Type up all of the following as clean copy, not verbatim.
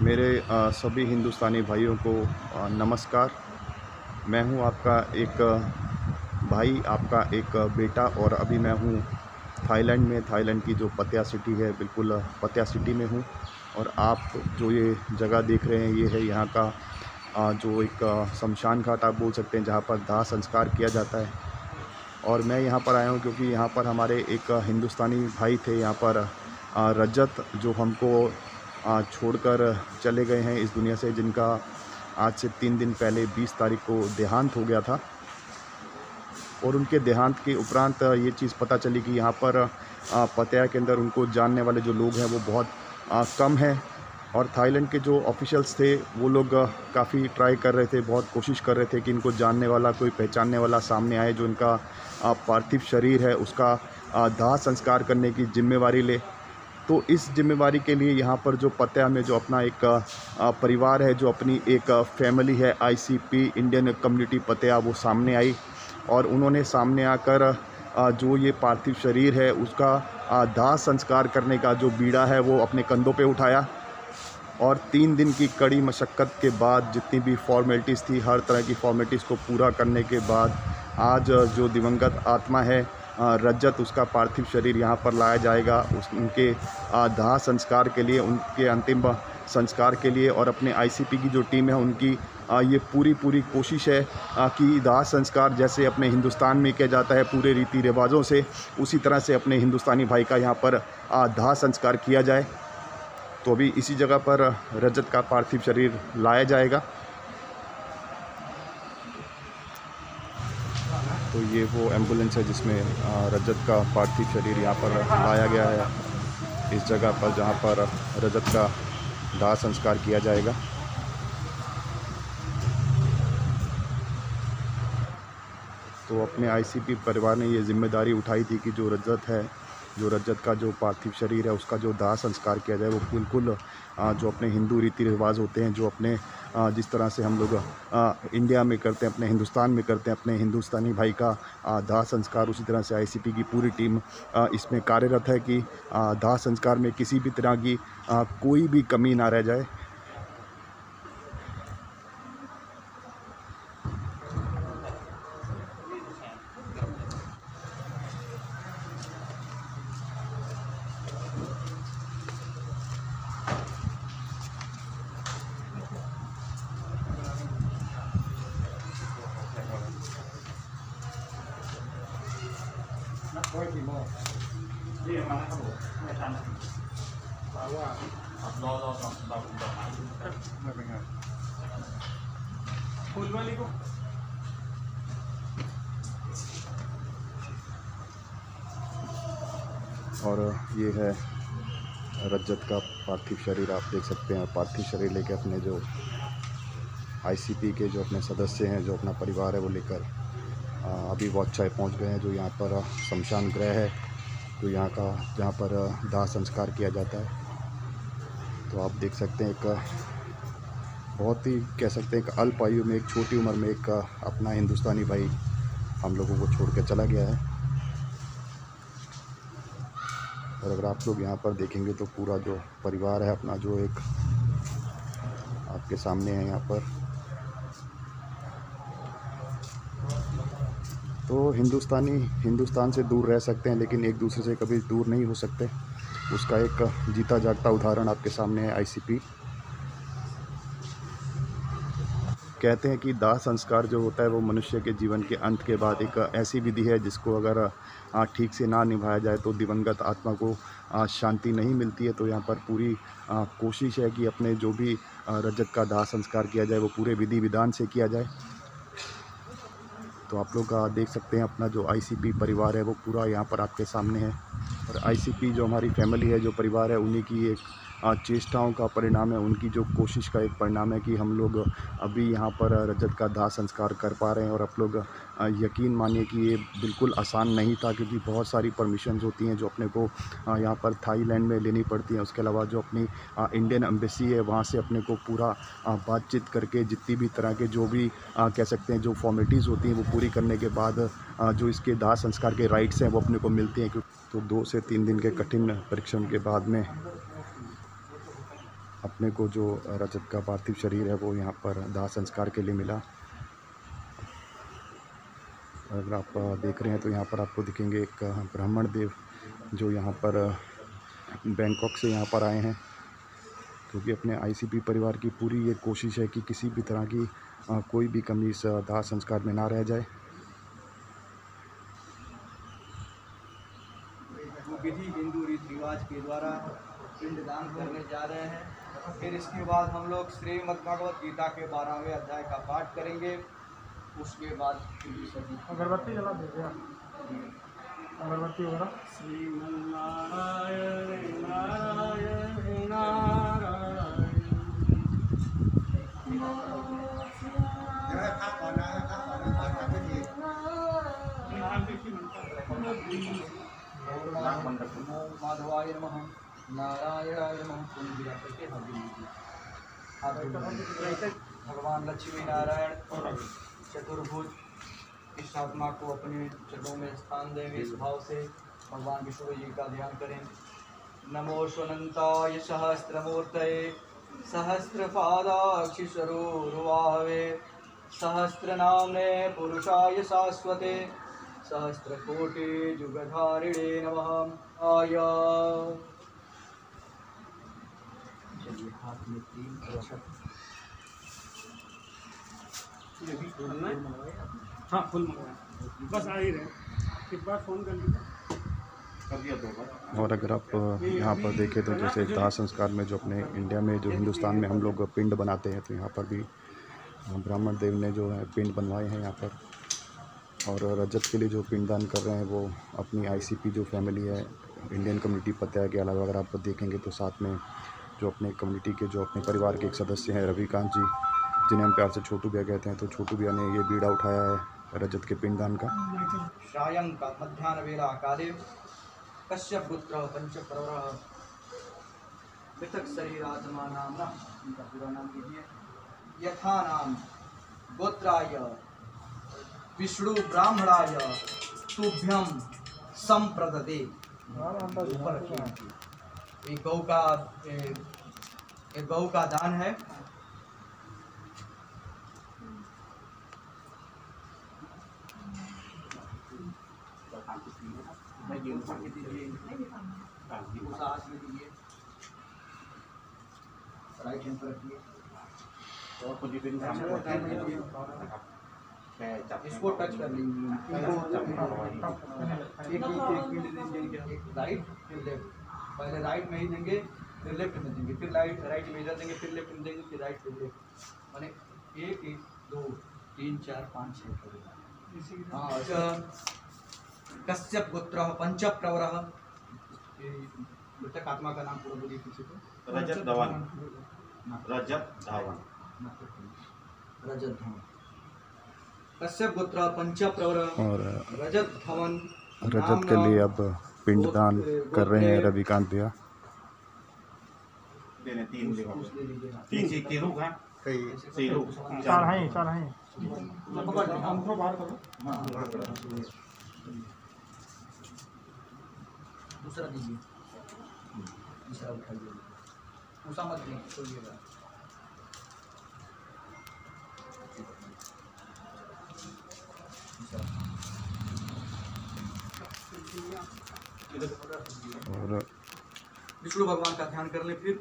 मेरे सभी हिंदुस्तानी भाइयों को नमस्कार। मैं हूं आपका एक भाई, आपका एक बेटा, और अभी मैं हूं थाईलैंड में। थाईलैंड की जो पत्या सिटी है, बिल्कुल पत्या सिटी में हूं। और आप जो ये जगह देख रहे हैं, ये है यहाँ का जो एक शमशान घाट आप बोल सकते हैं, जहाँ पर दाह संस्कार किया जाता है। और मैं यहाँ पर आया हूँ क्योंकि यहाँ पर हमारे एक हिंदुस्तानी भाई थे यहाँ पर, रजत, जो हमको छोड़कर चले गए हैं इस दुनिया से, जिनका आज से 3 दिन पहले 20 तारीख को देहांत हो गया था। और उनके देहांत के उपरांत ये चीज़ पता चली कि यहाँ पर पतिया के अंदर उनको जानने वाले जो लोग हैं वो बहुत कम हैं। और थाईलैंड के जो ऑफिशियल्स थे वो लोग काफ़ी ट्राई कर रहे थे, बहुत कोशिश कर रहे थे कि इनको जानने वाला, कोई पहचानने वाला सामने आए जो इनका पार्थिव शरीर है उसका दाह संस्कार करने की जिम्मेवारी ले। तो इस जिम्मेवारी के लिए यहाँ पर जो पत्या में जो अपना एक परिवार है, जो अपनी एक फैमिली है, आईसीपी इंडियन कम्युनिटी पत्या, वो सामने आई। और उन्होंने सामने आकर जो ये पार्थिव शरीर है उसका दाह संस्कार करने का जो बीड़ा है वो अपने कंधों पे उठाया। और 3 दिन की कड़ी मशक्क़त के बाद, जितनी भी फॉर्मेलिटीज़ थी, हर तरह की फॉर्मेलिटीज़ को पूरा करने के बाद, आज जो दिवंगत आत्मा है रजत, उसका पार्थिव शरीर यहाँ पर लाया जाएगा उनके दाह संस्कार के लिए, उनके अंतिम संस्कार के लिए। और अपने आईसीपी की जो टीम है उनकी ये पूरी कोशिश है कि दाह संस्कार जैसे अपने हिंदुस्तान में किया जाता है पूरे रीति रिवाजों से, उसी तरह से अपने हिंदुस्तानी भाई का यहाँ पर दाह संस्कार किया जाए। तो अभी इसी जगह पर रजत का पार्थिव शरीर लाया जाएगा। तो ये वो एम्बुलेंस है जिसमें रजत का पार्थिव शरीर यहाँ पर लाया गया है, इस जगह पर जहाँ पर रजत का दाह संस्कार किया जाएगा। तो अपने आईसीपी परिवार ने ये जिम्मेदारी उठाई थी कि जो रजत का जो पार्थिव शरीर है उसका जो दाह संस्कार किया जाए वो बिल्कुल जो अपने हिंदू रीति रिवाज होते हैं, जो अपने जिस तरह से हम लोग इंडिया में करते हैं, अपने हिंदुस्तान में करते हैं अपने हिंदुस्तानी भाई का दाह संस्कार, उसी तरह से आईसीपी की पूरी टीम इसमें कार्यरत है कि दाह संस्कार में किसी भी तरह की कोई भी कमी ना रह जाए। और ये है रजत का पार्थिव शरीर, आप देख सकते हैं। पार्थिव शरीर लेके अपने जो आईसीपी के जो अपने सदस्य हैं, जो अपना परिवार है, वो लेकर अभी वॉचाई पहुंच गए हैं, जो यहाँ पर शमशान गृह है, जो यहाँ का जहाँ पर दाह संस्कार किया जाता है। तो आप देख सकते हैं एक बहुत ही कह सकते हैं एक अल्प आयु में, एक छोटी उम्र में एक अपना हिंदुस्तानी भाई हम लोगों को छोड़ के चला गया है। और अगर आप लोग यहाँ पर देखेंगे तो पूरा जो परिवार है अपना, जो एक आपके सामने है यहाँ पर, तो हिंदुस्तान से दूर रह सकते हैं लेकिन एक दूसरे से कभी दूर नहीं हो सकते। उसका एक जीता जागता उदाहरण आपके सामने है आईसीपी। कहते हैं कि दाह संस्कार जो होता है वो मनुष्य के जीवन के अंत के बाद एक ऐसी विधि है जिसको अगर ठीक से ना निभाया जाए तो दिवंगत आत्मा को शांति नहीं मिलती है। तो यहाँ पर पूरी कोशिश है कि अपने जो भी रजत का दाह संस्कार किया जाए वो पूरे विधि विधान से किया जाए। तो आप लोग देख सकते हैं अपना जो आईसीपी परिवार है वो पूरा यहाँ पर आपके सामने है। और आईसीपी जो हमारी फैमिली है, जो परिवार है, उन्हीं की एक चेष्टाओं का परिणाम है, उनकी जो कोशिश का एक परिणाम है कि हम लोग अभी यहाँ पर रजत का दाह संस्कार कर पा रहे हैं। और आप लोग यकीन मानिए कि ये बिल्कुल आसान नहीं था, क्योंकि बहुत सारी परमिशंस होती हैं जो अपने को यहाँ पर थाईलैंड में लेनी पड़ती हैं। उसके अलावा जो अपनी इंडियन एम्बेसी है वहाँ से अपने को पूरा बातचीत करके जितनी भी तरह के जो भी कह सकते हैं जो फॉर्मेलिटीज़ होती हैं वो पूरी करने के बाद जो इसके दाह संस्कार के राइट्स हैं वो अपने को मिलते हैं। तो 2 से 3 दिन के कठिन परिश्रम के बाद में अपने को जो रजत का पार्थिव शरीर है वो यहाँ पर दाह संस्कार के लिए मिला। अगर आप देख रहे हैं तो यहाँ पर आपको दिखेंगे एक ब्राह्मण देव जो यहाँ पर बैंकॉक से यहाँ पर आए हैं, क्योंकि अपने आईसीपी परिवार की पूरी ये कोशिश है कि किसी भी तरह की कोई भी कमी इस दाह संस्कार में ना रह जाए। विधि हिंदू रीति रिवाज के द्वारा पिंडदान करने जा रहे हैं। फिर इसके बाद हम लोग श्रीमद् भगवत गीता के 12वें अध्याय का पाठ करेंगे। उसके बाद अगरबत्ती जला दीजिए, अगरबत्ती वगैरह। श्रीमन्नारायण नारायण नारायण। माधवाय नमः, नारायणाय नमः। भगवान लक्ष्मी नारायण चतुर्भुज इस आत्मा को अपने चरणों में स्थान देंगे। इस भाव से भगवान विष्णु जी का ध्यान करें। नमो स्वनंताय सहस्त्रमूर्तये सहस्रपादाक्षिशरूरुवाहवे सहस्रनाम्ने पुरुषाय शाश्वते सहस्रकोटि जुगधारिणे नमः। आया चलिए हाथ में 3 अक्षत। हाँ फुल मंगवाए, बस आ ही रहे, एक बार फ़ोन कर लीजिए। और अगर आप यहाँ पर देखें तो जैसे दाह संस्कार में जो अपने इंडिया में जो हिंदुस्तान में हम लोग पिंड बनाते हैं, तो यहाँ पर भी ब्राह्मण देव ने जो है पिंड बनवाए हैं यहाँ पर। और रजत के लिए जो पिंडदान कर रहे हैं वो अपनी आईसीपी जो फैमिली है, इंडियन कम्युनिटी पतिया के अलावा अगर आप देखेंगे तो साथ में जो अपने कम्युनिटी के जो अपने परिवार के एक सदस्य हैं रविकांत जी, जिन्हें हम प्यार से छोटू भैया कहते हैं, तो छोटू भैया ने ये बीड़ा उठाया है रजत के पिंडदान का। सायं का मध्याह्न वेला काले कश्यप पुत्र पंचप्रवर पृथक शरीरात्मा नामना, इनका पूरा नाम लीजिए। यथा नाम गोत्राय विष्णु ब्राह्मणाय तुभ्यम संप्रदते। एक गौ का दान है। राइट हैंड पर रखिए। इसको टच कर लीजिए। राइट फिर लेफ्ट, पहले राइट में ही देंगे, फिर लेफ्ट में देंगे, फिर राइट में इधर देंगे, फिर लेफ्ट में देंगे, फिर राइट, फिर लेफ्ट। माने 1 2 3 4 5 6। हाँ अच्छा। कश्यप गोत्र पंचप्रवर। मृतक आत्मा का नाम पूरा बोलिए किसी को। रजत धवन। रजत धवन। रजत धवन। कश्यप गोत्र पंचप्रवर और रजत धवन। रजत के लिए अब पिंडदान कर रहे हैं रविकांत भैया। तीन लोग हैं। तीन लोग। चार हैं। हमको बाहर करो। दूसरा दीजिए, दूसरा उठाइए, दूसरा मत नहीं छोड़िएगा। और विष्णु भगवान का ध्यान कर ले। फिर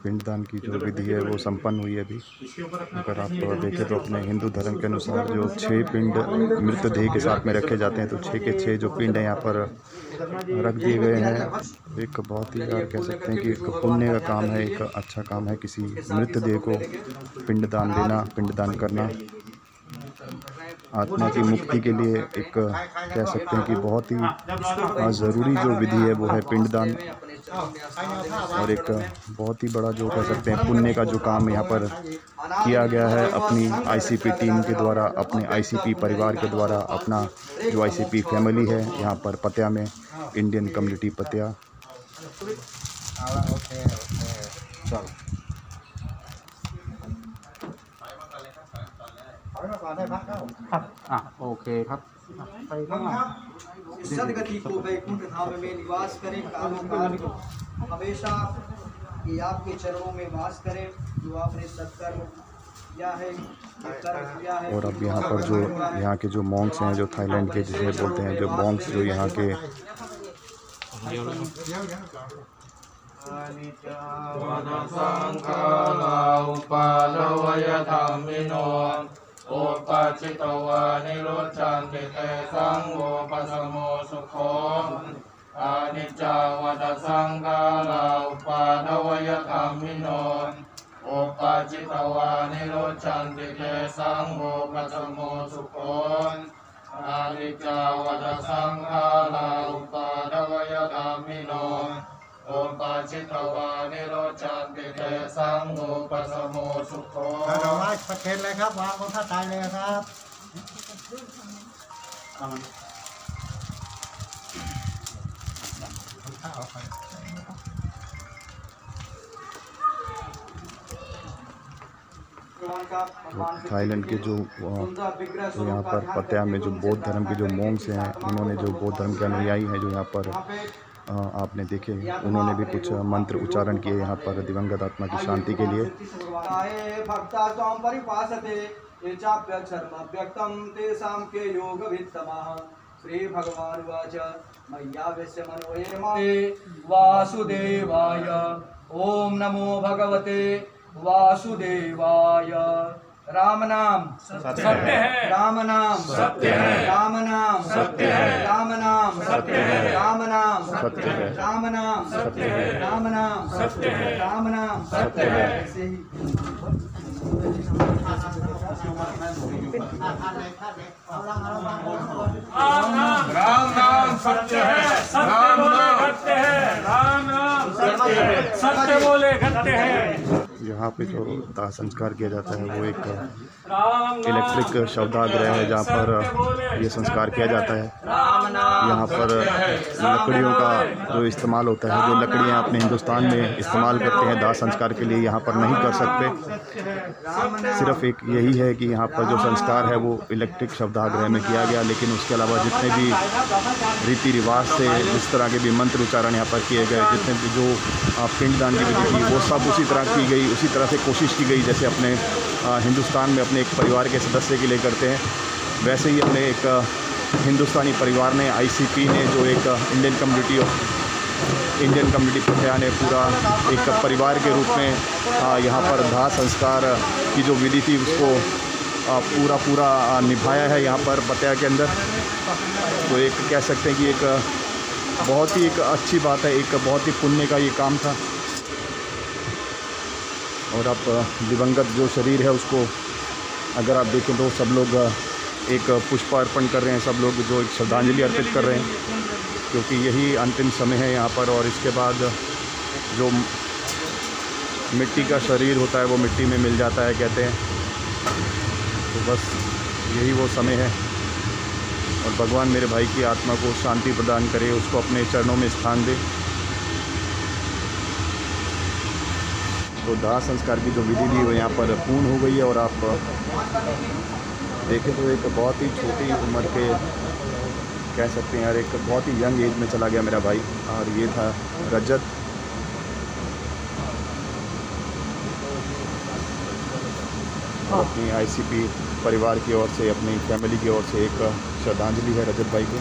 पिंडदान की जो विधि है वो संपन्न हुई है अभी। अगर आप देखें तो अपने हिंदू धर्म के अनुसार जो 6 पिंड मृतदेह के साथ में रखे जाते हैं, तो 6 के 6 जो पिंड हैं यहाँ पर रख दिए गए हैं। एक बहुत ही यार कह सकते हैं कि एक पुण्य का काम है, एक अच्छा काम है किसी मृतदेह को पिंडदान देना, पिंडदान करना। आत्मा की मुक्ति के लिए एक कह सकते हैं कि बहुत ही ज़रूरी जो विधि है वो है पिंडदान। और एक बहुत ही बड़ा जो कह सकते हैं पुण्य का जो काम यहाँ पर किया गया है अपनी आईसीपी टीम के द्वारा, अपने आईसीपी परिवार के द्वारा, अपना जो आईसीपी फैमिली है यहाँ पर पतिया में, इंडियन कम्युनिटी पतिया। ओकेครับ सदगति को वैकुंठ धाम में निवास करें, कालों काल हमेशा कि आपके चरणों में वास करें। जो आपने सत्कर्म किया है, ये कर्म किया है। और अब यहाँ पर जो यहाँ के जो मॉन्क्स हैं, जो थाईलैंड के जिसे बोलते हैं, जो मॉन्क्स जो यहाँ के थाईलैंड के जो यहाँ पर पत्या में जो बौद्ध धर्म के जो मॉन्क्स हैं, उन्होंने जो बौद्ध धर्म के अनुयायी हैं जो यहाँ पर आपने देखे, उन्होंने भी कुछ मंत्र उच्चारण किए यहाँ पर दिवंगत आत्मा की शांति के लिए। श्री भगवान वाच मय्यावेश्य मनोये वासुदेवाय। ओम नमो भगवते वासुदेवाय। राम नाम सत्य है, राम नाम सत्य है, राम नाम सत्य है, राम नाम सत्य है, राम नाम सत्य है, राम नाम सत्य है, राम नाम सत्य है, राम नाम सत्य है। ऐसे ही राम नाम सत्य है, सत्य बोले घटते हैं, राम नाम सत्य है, सत्य बोले घटते हैं। यहाँ पे जो दाह संस्कार किया जाता है वो एक इलेक्ट्रिक शवदाह है जहाँ पर ये संस्कार किया जाता है। यहाँ पर लकड़ियों का जो इस्तेमाल होता है, जो लकड़ियाँ अपने हिंदुस्तान में इस्तेमाल करते हैं दाह संस्कार के लिए, यहाँ पर नहीं कर सकते। सिर्फ एक यही है कि यहाँ पर जो संस्कार है वो इलेक्ट्रिक शवदाह में किया गया, लेकिन उसके अलावा जितने भी रीति रिवाज से जिस तरह के भी मंत्र उच्चारण यहाँ पर किए गए, जितने भी जो पिंडदान की विधि थी वो सब उसी तरह की गई, उसी तरह से कोशिश की गई जैसे अपने हिंदुस्तान में अपने एक परिवार के सदस्य के लिए करते हैं, वैसे ही अपने एक हिंदुस्तानी परिवार ने, ICP ने, जो एक इंडियन कम्युनिटी पटिया ने पूरा एक परिवार के रूप में यहाँ पर दाह संस्कार की जो विधि थी उसको पूरा निभाया है यहाँ पर पटिया के अंदर। तो एक कह सकते हैं कि एक बहुत ही एक अच्छी बात है, एक बहुत ही पुण्य का ये काम था। और अब दिवंगत जो शरीर है उसको अगर आप देखें तो सब लोग एक पुष्प अर्पण कर रहे हैं, सब लोग जो एक श्रद्धांजलि अर्पित कर रहे हैं, क्योंकि यही अंतिम समय है यहाँ पर। और इसके बाद जो मिट्टी का शरीर होता है वो मिट्टी में मिल जाता है कहते हैं। तो बस यही वो समय है, और भगवान मेरे भाई की आत्मा को शांति प्रदान करे, उसको अपने चरणों में स्थान दे। तो दाह संस्कार की जो विधि थी वो यहाँ पर पूर्ण हो गई है। और आप देखें तो एक बहुत ही छोटी उम्र के कह सकते हैं यार, एक बहुत ही यंग एज में चला गया मेरा भाई। और ये था रजत। अपनी ICP परिवार की ओर से, अपनी फैमिली की ओर से एक श्रद्धांजलि है रजत भाई को।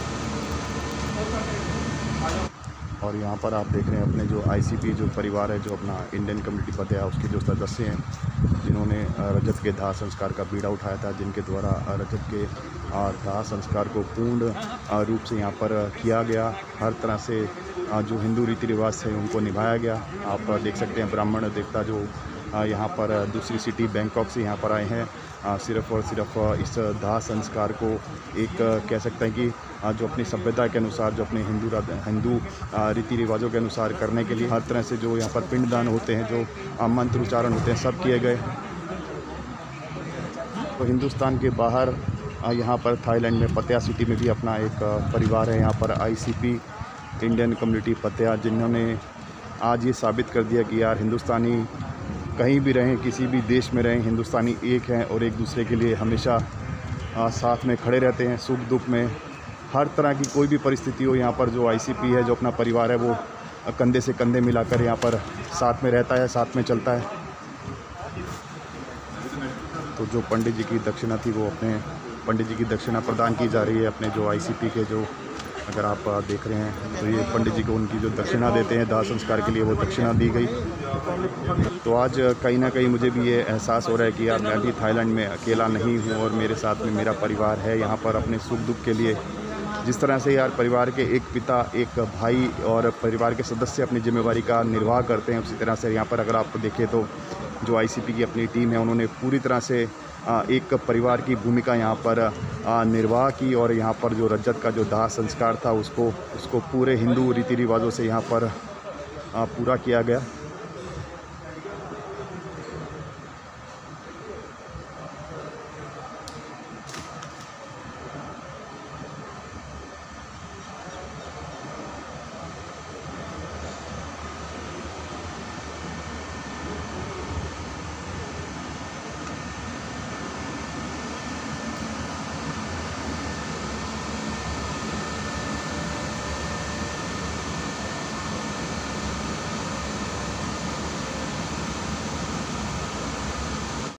और यहाँ पर आप देख रहे हैं अपने जो ICP जो परिवार है, जो अपना इंडियन कम्युनिटी पटिया, उसके जो सदस्य हैं जिन्होंने रजत के दाह संस्कार का बीड़ा उठाया था, जिनके द्वारा रजत के दाह संस्कार को पूर्ण रूप से यहाँ पर किया गया। हर तरह से जो हिंदू रीति रिवाज से उनको निभाया गया। आप देख सकते हैं ब्राह्मण देवता जो यहाँ पर दूसरी सिटी बैंकॉक से यहाँ पर आए हैं, सिर्फ़ और सिर्फ इस दाह संस्कार को एक कह सकते हैं कि जो अपनी सभ्यता के अनुसार, जो अपने हिंदू रीति रिवाजों के अनुसार करने के लिए हर तरह से जो यहाँ पर पिंडदान होते हैं, जो मंत्र उच्चारण होते हैं, सब किए गए। तो हिंदुस्तान के बाहर यहाँ पर थाईलैंड में पटिया सिटी में भी अपना एक परिवार है, यहाँ पर ICP इंडियन कम्युनिटी पटिया, जिन्होंने आज ये साबित कर दिया कि यार हिंदुस्तानी कहीं भी रहें, किसी भी देश में रहें, हिंदुस्तानी एक हैं और एक दूसरे के लिए हमेशा साथ में खड़े रहते हैं, सुख दुख में। हर तरह की कोई भी परिस्थिति हो, यहाँ पर जो ICP है, जो अपना परिवार है, वो कंधे से कंधे मिलाकर यहाँ पर साथ में रहता है, साथ में चलता है। तो जो पंडित जी की दक्षिणा थी वो अपने पंडित जी की दक्षिणा प्रदान की जा रही है अपने जो ICP के जो, अगर आप देख रहे हैं तो ये पंडित जी को उनकी जो दक्षिणा देते हैं दाह संस्कार के लिए, वो दक्षिणा दी गई। तो आज कहीं ना कहीं मुझे भी ये एहसास हो रहा है कि यार मैं भी थाईलैंड में अकेला नहीं हूँ और मेरे साथ में मेरा परिवार है यहाँ पर अपने सुख दुख के लिए। जिस तरह से यार परिवार के एक पिता, एक भाई और परिवार के सदस्य अपनी जिम्मेवारी का निर्वाह करते हैं, उसी तरह से यहाँ पर अगर आप देखें तो जो ICP की अपनी टीम है उन्होंने पूरी तरह से एक परिवार की भूमिका यहाँ पर निर्वाह की। और यहाँ पर जो रजत का जो दाह संस्कार था उसको पूरे हिंदू रीति रिवाजों से यहाँ पर पूरा किया गया।